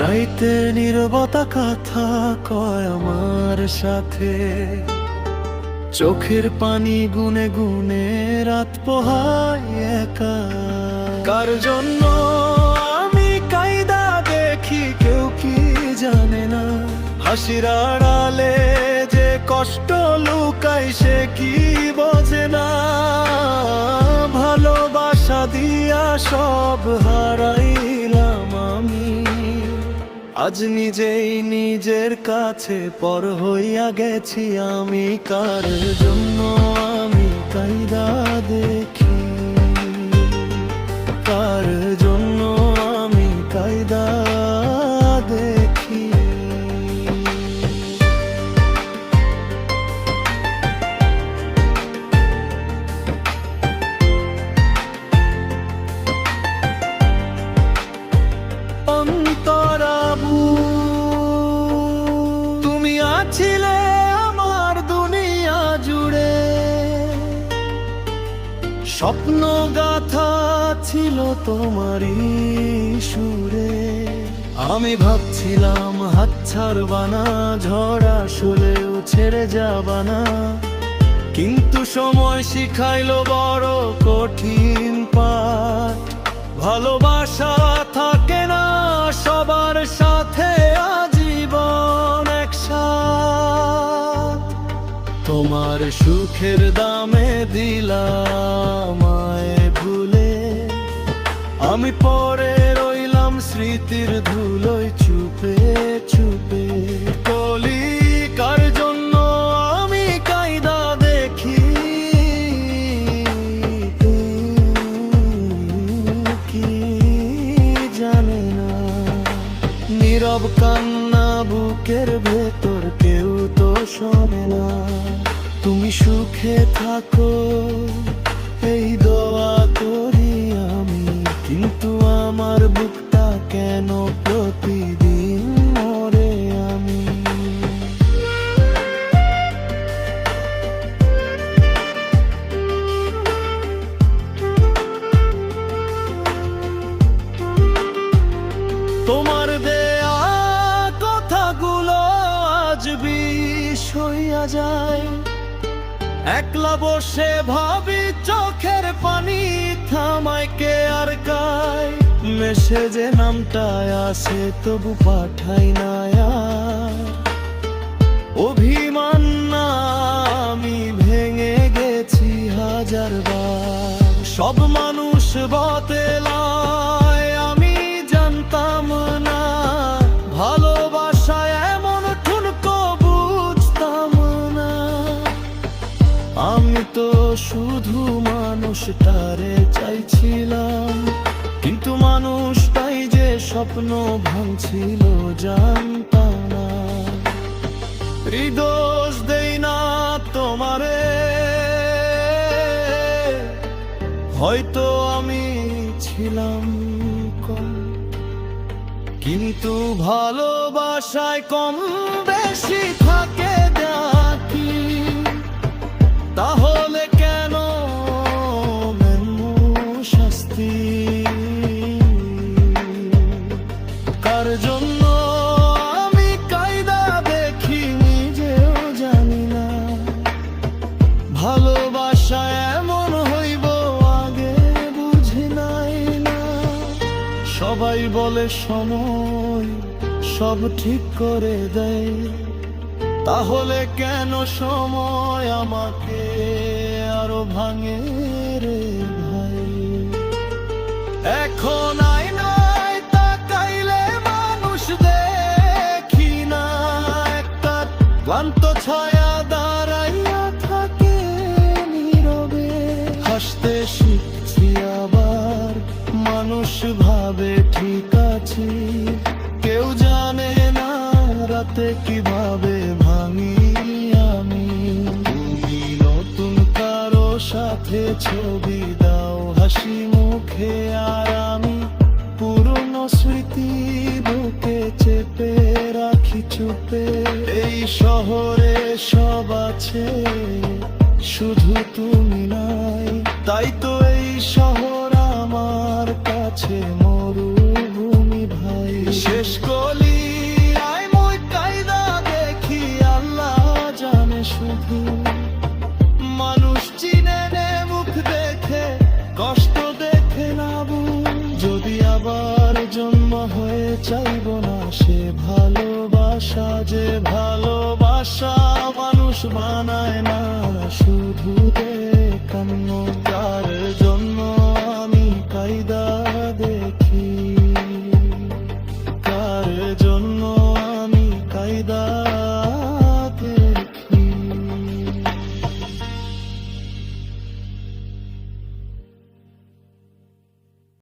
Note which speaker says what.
Speaker 1: রাইতে নীরবতা কথা কয় আমার সাথে, চোখের পানি গুনে গুনে রাত পোহাই একা। কার জন্য আমি কায়দা দেখি কেউ কি জানে না, হাসির আড়ালে যে কষ্ট লুকাই সে কি বোঝে না। ভালোবাসা দিয়া সব হারাইলাম আমি, আজ নিজেই নিজের কাছে পর হইয়া গেছি আমি। কার জন্য আমি কায়দা দেখি, কার জন্য আমি কায়দা দেখি। অন্তরাবু তুমি আছিলে আমার দুনিয়া জুড়ে, স্বপ্ন গাথা ছিল তোমারই সুরে। আমি ভাবছিলাম হাত ছাড়বা না, ঝড় আসলেও ছেড়ে যাবা না, কিন্তু সময় শিখাইলো বড় কঠিন পাঠ। ভালোবাসা থাকে না সবার সাথে আজীবন একসাথ। তোমার সুখের দামে দিলাম আমায় ভুলে, আমি পরে রইলাম স্মৃতির ধুলোয় চুপে চুপে। বলি কার জন্য আমি কায়দা দেখি, কি জানে না। নীরব কান্না বুকের ভেতর কেউ তো শোনে না। তুমি সুখে থাকো এই দোয়া করি আমি, কিন্তু আমার বুকটা কেন প্রতিদিন মরে আমি। তোমার দেয়া কথাগুলো আজ বিষ হইয়া যায়, একলা বসে ভাবি চোখের পানি থামায় কে আর গায়। মেসেজে নামটায় আসে তবু পাঠাই না আর, অভিমান না আমি ভেঙে গেছি হাজার বার। সব মানুষ বদলায় আমি জানতাম না, ভালোবাসায় এমন ঠুনকো বুঝতাম না। আমি তো শুধু মানুষটারে চাইছিলাম, কিন্তু মানুষটাই যে স্বপ্ন ভাঙছিল জানতাম না। দোষ দেই না তোমারে, হয়তো আমি ছিলাম কম, কিন্তু ভালোবাসায় কম বেশি থাকে দেখি। তাহলে কেন শাস্তি, কার জন্য আমি কায়দা দেখি নিজেও জানি না। ভালোবাসা এমন হইব আগে বুঝি নাই না। সবাই বলে সময় সব ঠিক করে দেয়, তাহলে কেন সময় আমাকে আরো ভাঙে রে ভাই। এখন আয়নায় তাকাইলে মানুষ দেখি না, একটা ক্লান্ত ছায়া দাঁড়াইয়া থাকে নীরবে। হাসতে শিখছি আবার মানুষ ভাবে ঠিক আছি, কেউ জানে না রাতে কিভাবে ভাঙি আমি। তুমি নতুন কারো সাথে ছবি দাও হাসি মুখে, আর আমি পুরনো স্মৃতি বুকে চেপে রাখি চুপে। এই শহরে সব আছে শুধু তুমি নাই, তাই তো এই শহর আমার কাছে মরুভূমি ভাই। শেষ মানুষ চিনে নে মুখ দেখে, কষ্ট দেখে না বুঝ। যদি আবার জন্ম হয়ে চাইব না সে ভালোবাসা, যে ভালোবাসা মানুষ বানায় না।